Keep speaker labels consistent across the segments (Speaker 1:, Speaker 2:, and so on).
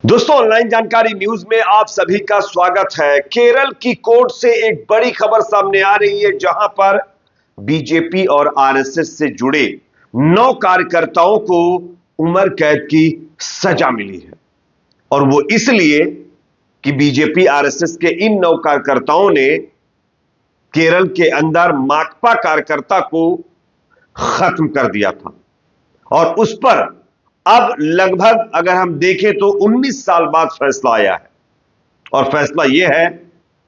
Speaker 1: दोस्तों, ऑनलाइन जानकारी न्यूज में आप सभी का स्वागत है। केरल की कोर्ट से एक बड़ी खबर सामने आ रही है, जहां पर बीजेपी और आरएसएस से जुड़े 9 कार्यकर्ताओं को उम्र कैद की सजा मिली है। और वो इसलिए कि बीजेपी आरएसएस के इन 9 कार्यकर्ताओं ने केरल के अंदर माकपा कार्यकर्ता को खत्म कर दिया था। और उस पर अब लगभग अगर हम देखें तो 19 साल बाद फैसला आया है। और फैसला यह है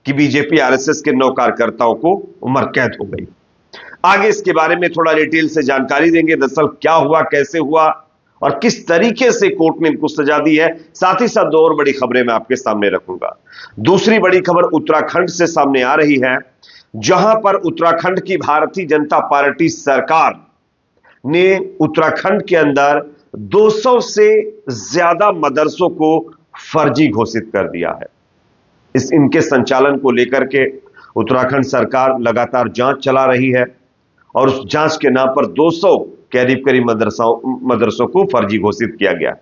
Speaker 1: कि बीजेपी आरएसएस के 9 कार्यकर्ताओं को उम्र कैद हो गई। आगे इसके बारे में थोड़ा डिटेल से जानकारी देंगे, दरअसल क्या हुआ, कैसे हुआ और किस तरीके से कोर्ट ने इनको सजा दी है। साथ ही साथ 2 और बड़ी खबरें मैं आपके सामने रखूंगा। दूसरी बड़ी खबर उत्तराखंड से सामने आ रही है, जहां पर उत्तराखंड की भारतीय जनता पार्टी सरकार ने उत्तराखंड के अंदर 200 से ज्यादा मदरसों को फर्जी घोषित कर दिया है। इनके संचालन को लेकर के उत्तराखंड सरकार लगातार जांच चला रही है और उस जांच के नाम पर 200 करीब मदरसों को फर्जी घोषित किया गया है।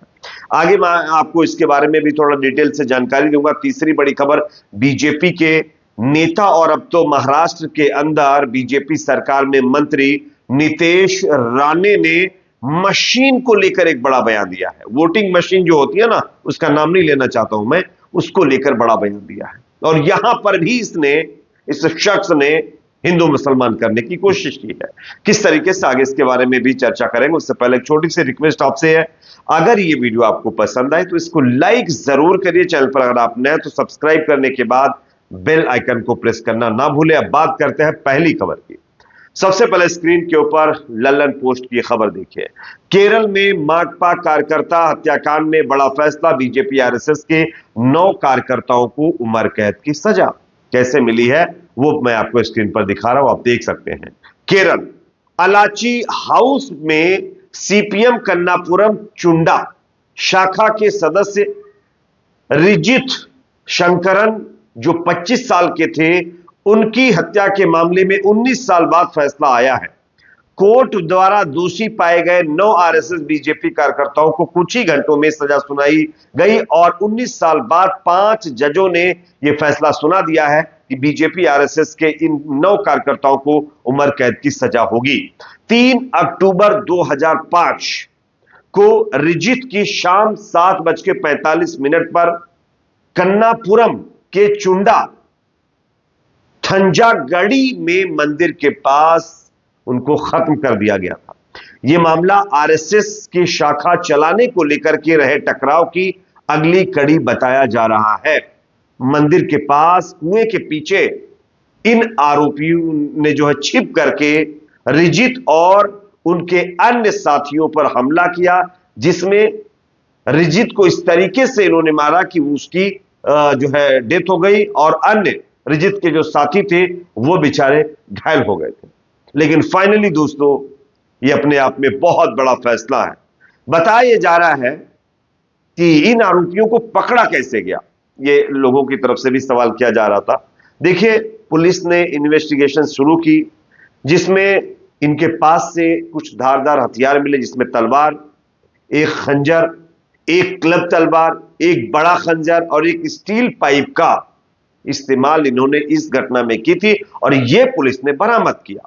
Speaker 1: आगे मैं आपको इसके बारे में भी थोड़ा डिटेल से जानकारी दूंगा। तीसरी बड़ी खबर, बीजेपी के नेता और अब तो महाराष्ट्र के अंदर बीजेपी सरकार में मंत्री नीतीश राणे ने मशीन को लेकर एक बड़ा बयान दिया है। वोटिंग मशीन जो होती है ना, उसका नाम नहीं लेना चाहता हूं मैं, उसको लेकर बड़ा बयान दिया है। और यहां पर भी इस शख्स ने हिंदू मुसलमान करने की कोशिश की है। किस तरीके से, आगे इसके बारे में भी चर्चा करेंगे। उससे पहले एक छोटी सी रिक्वेस्ट आपसे है, अगर ये वीडियो आपको पसंद आए तो इसको लाइक जरूर करिए। चैनल पर अगर आप नए तो सब्सक्राइब करने के बाद बेल आइकन को प्रेस करना ना भूलें। अब बात करते हैं पहली खबर की। सबसे पहले स्क्रीन के ऊपर लल्लन पोस्ट की खबर देखिए। केरल में माकपा कार्यकर्ता हत्याकांड में बड़ा फैसला, बीजेपी आरएसएस के 9 कार्यकर्ताओं को उम्र कैद की सजा कैसे मिली है वो मैं आपको स्क्रीन पर दिखा रहा हूं, आप देख सकते हैं। केरल अलाची हाउस में सीपीएम कन्नापुरम चुंडा शाखा के सदस्य रिजित शंकरन जो 25 साल के थे, उनकी हत्या के मामले में 19 साल बाद फैसला आया है। कोर्ट द्वारा दोषी पाए गए 9 आरएसएस बीजेपी कार्यकर्ताओं को कुछ ही घंटों में सजा सुनाई गई और 19 साल बाद 5 जजों ने यह फैसला सुना दिया है कि बीजेपी आरएसएस के इन 9 कार्यकर्ताओं को उम्र कैद की सजा होगी। 3 अक्टूबर 2005 को रिजित की शाम 7:45 पर कन्नापुरम के चुंडा थंजागढ़ी में मंदिर के पास उनको खत्म कर दिया गया था। यह मामला आरएसएस की शाखा चलाने को लेकर के रहे टकराव की अगली कड़ी बताया जा रहा है। मंदिर के पास कुएं के पीछे इन आरोपियों ने जो है छिप करके रिजित और उनके अन्य साथियों पर हमला किया, जिसमें रिजित को इस तरीके से इन्होंने मारा कि उसकी जो है डेथ हो गई और अन्य रिजित के जो साथी थे वो बेचारे घायल हो गए थे। लेकिन फाइनली दोस्तों, ये अपने आप में बहुत बड़ा फैसला है। बताया जा रहा है कि इन आरोपियों को पकड़ा कैसे गया, ये लोगों की तरफ से भी सवाल किया जा रहा था। देखिए, पुलिस ने इन्वेस्टिगेशन शुरू की, जिसमें इनके पास से कुछ धारदार हथियार मिले, जिसमें तलवार, एक खंजर, एक क्लब तलवार, एक बड़ा खंजर और एक स्टील पाइप का इस्तेमाल इन्होंने इस घटना में की थी और यह पुलिस ने बरामद किया,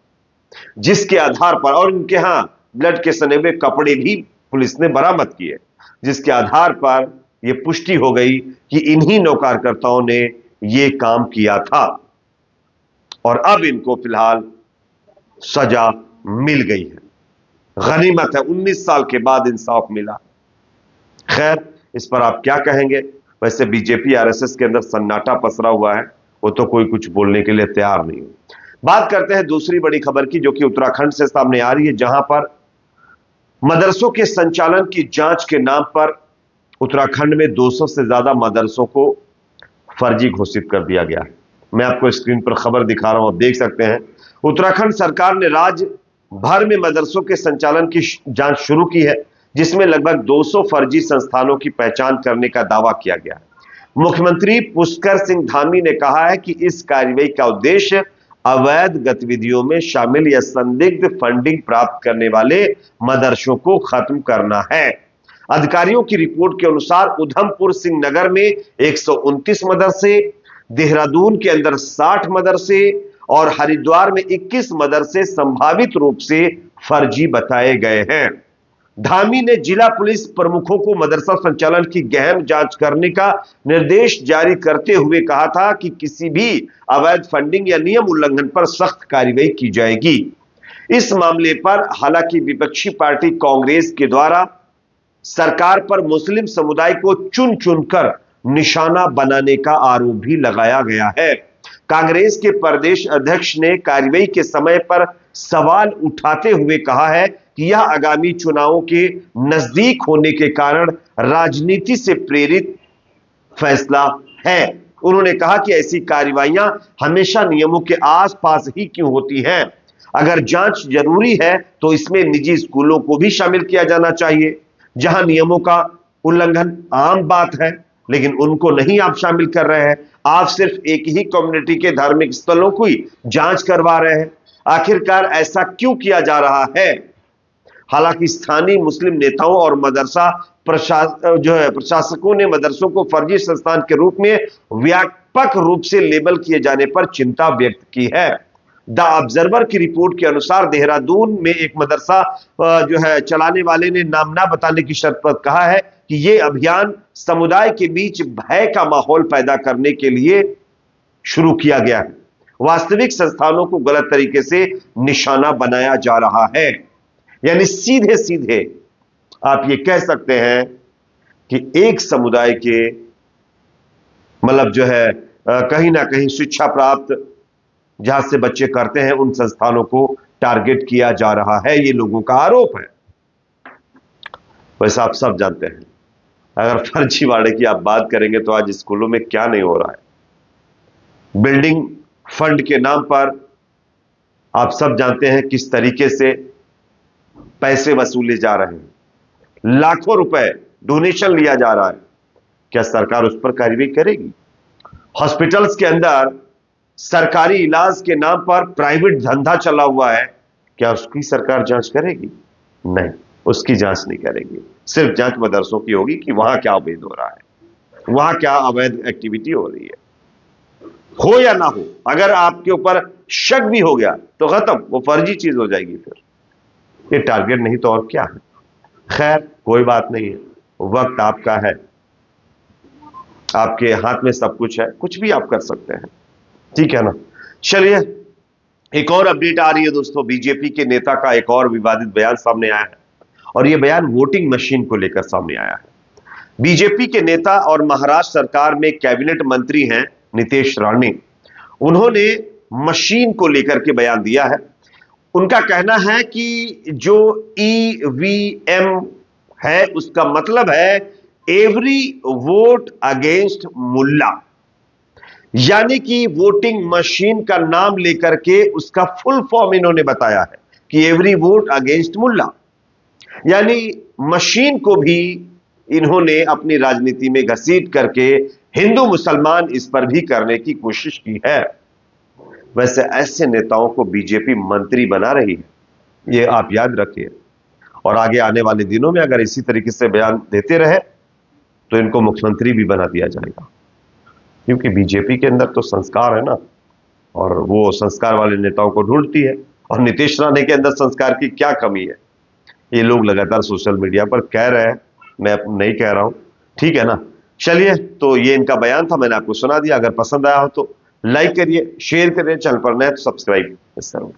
Speaker 1: जिसके आधार पर, और इनके यहां ब्लड के सने हुए कपड़े भी पुलिस ने बरामद किए, जिसके आधार पर यह पुष्टि हो गई कि इन्हीं 9 कार्यकर्ताओं ने यह काम किया था और अब इनको फिलहाल सजा मिल गई है। गनीमत है, 19 साल के बाद इंसाफ मिला। खैर, इस पर आप क्या कहेंगे? वैसे बीजेपी आरएसएस के अंदर सन्नाटा पसरा हुआ है, वो तो कोई कुछ बोलने के लिए तैयार नहीं है। बात करते हैं दूसरी बड़ी खबर की, जो कि उत्तराखंड से सामने आ रही है, जहां पर मदरसों के संचालन की जांच के नाम पर उत्तराखंड में 200 से ज्यादा मदरसों को फर्जी घोषित कर दिया गया है। मैं आपको स्क्रीन पर खबर दिखा रहा हूं, आप देख सकते हैं। उत्तराखंड सरकार ने राज्य भर में मदरसों के संचालन की जांच शुरू की है, जिसमें लगभग 200 फर्जी संस्थानों की पहचान करने का दावा किया गया है। मुख्यमंत्री पुष्कर सिंह धामी ने कहा है कि इस कार्रवाई का उद्देश्य अवैध गतिविधियों में शामिल या संदिग्ध फंडिंग प्राप्त करने वाले मदरसों को खत्म करना है। अधिकारियों की रिपोर्ट के अनुसार उधमपुर सिंह नगर में 129 मदरसे, देहरादून के अंदर 60 मदरसे और हरिद्वार में 21 मदरसे संभावित रूप से फर्जी बताए गए हैं। धामी ने जिला पुलिस प्रमुखों को मदरसा संचालन की गहन जांच करने का निर्देश जारी करते हुए कहा था कि किसी भी अवैध फंडिंग या नियम उल्लंघन पर सख्त कार्रवाई की जाएगी। इस मामले पर हालांकि विपक्षी पार्टी कांग्रेस के द्वारा सरकार पर मुस्लिम समुदाय को चुन चुनकर निशाना बनाने का आरोप भी लगाया गया है। कांग्रेस के प्रदेश अध्यक्ष ने कार्रवाई के समय पर सवाल उठाते हुए कहा है कि यह आगामी चुनावों के नजदीक होने के कारण राजनीति से प्रेरित फैसला है। उन्होंने कहा कि ऐसी कार्रवाइयां हमेशा नियमों के आसपास ही क्यों होती हैं? अगर जांच जरूरी है तो इसमें निजी स्कूलों को भी शामिल किया जाना चाहिए, जहां नियमों का उल्लंघन आम बात है, लेकिन उनको नहीं आप शामिल कर रहे हैं। आप सिर्फ एक ही कम्युनिटी के धार्मिक स्थलों की जांच करवा रहे हैं। आखिरकार ऐसा क्यों किया जा रहा है? हालांकि स्थानीय मुस्लिम नेताओं और मदरसा प्रशासकों ने मदरसों को फर्जी संस्थान के रूप में व्यापक रूप से लेबल किए जाने पर चिंता व्यक्त की है। द ऑब्जर्वर की रिपोर्ट के अनुसार देहरादून में एक मदरसा चलाने वाले ने नाम ना बताने की शर्त पर कहा है कि यह अभियान समुदाय के बीच भय का माहौल पैदा करने के लिए शुरू किया गया है। वास्तविक संस्थानों को गलत तरीके से निशाना बनाया जा रहा है। यानी सीधे सीधे आप ये कह सकते हैं कि एक समुदाय के कहीं ना कहीं शिक्षा प्राप्त जहां से बच्चे करते हैं उन संस्थानों को टारगेट किया जा रहा है। ये लोगों का आरोप है। वैसे आप सब जानते हैं, अगर फर्जीवाड़े की आप बात करेंगे तो आज स्कूलों में क्या नहीं हो रहा है। बिल्डिंग फंड के नाम पर आप सब जानते हैं किस तरीके से पैसे वसूले जा रहे हैं। लाखों रुपए डोनेशन लिया जा रहा है। क्या सरकार उस पर कार्रवाई करेगी? हॉस्पिटल्स के अंदर सरकारी इलाज के नाम पर प्राइवेट धंधा चला हुआ है, क्या उसकी सरकार जांच करेगी? नहीं, उसकी जांच नहीं करेगी। सिर्फ जांच मदरसों की होगी कि वहां क्या अवैध हो रहा है, वहां क्या अवैध एक्टिविटी हो रही है। हो या ना हो, अगर आपके ऊपर शक भी हो गया तो खत्म, वो फर्जी चीज हो जाएगी। फिर ये टारगेट नहीं तो और क्या है। खैर, कोई बात नहीं है, वक्त आपका है, आपके हाथ में सब कुछ है, कुछ भी आप कर सकते हैं, ठीक है ना। चलिए, एक और अपडेट आ रही है दोस्तों। बीजेपी के नेता का एक और विवादित बयान सामने आया है और यह बयान वोटिंग मशीन को लेकर सामने आया है। बीजेपी के नेता और महाराष्ट्र सरकार में कैबिनेट मंत्री हैं नितेश राणे। उन्होंने मशीन को लेकर के बयान दिया है। उनका कहना है कि जो ईवीएम है उसका मतलब है एवरी वोट अगेंस्ट मुल्ला, यानी कि वोटिंग मशीन का नाम लेकर के उसका फुल फॉर्म इन्होंने बताया है कि एवरी वोट अगेंस्ट मुल्ला, यानी मशीन को भी इन्होंने अपनी राजनीति में घसीट करके हिंदू मुसलमान इस पर भी करने की कोशिश की है। वैसे ऐसे नेताओं को बीजेपी मंत्री बना रही है, ये आप याद रखिए। और आगे आने वाले दिनों में अगर इसी तरीके से बयान देते रहे तो इनको मुख्यमंत्री भी बना दिया जाएगा, क्योंकि बीजेपी के अंदर तो संस्कार है ना, और वो संस्कार वाले नेताओं को ढूंढती है। और नीतीश राणे के अंदर संस्कार की क्या कमी है, ये लोग लगातार सोशल मीडिया पर कह रहे हैं, मैं नहीं कह रहा हूं, ठीक है ना। चलिए, तो ये इनका बयान था, मैंने आपको सुना दिया। अगर पसंद आया हो तो लाइक करिए, शेयर करिए, चैनल पर नए तो सब्सक्राइब करिए।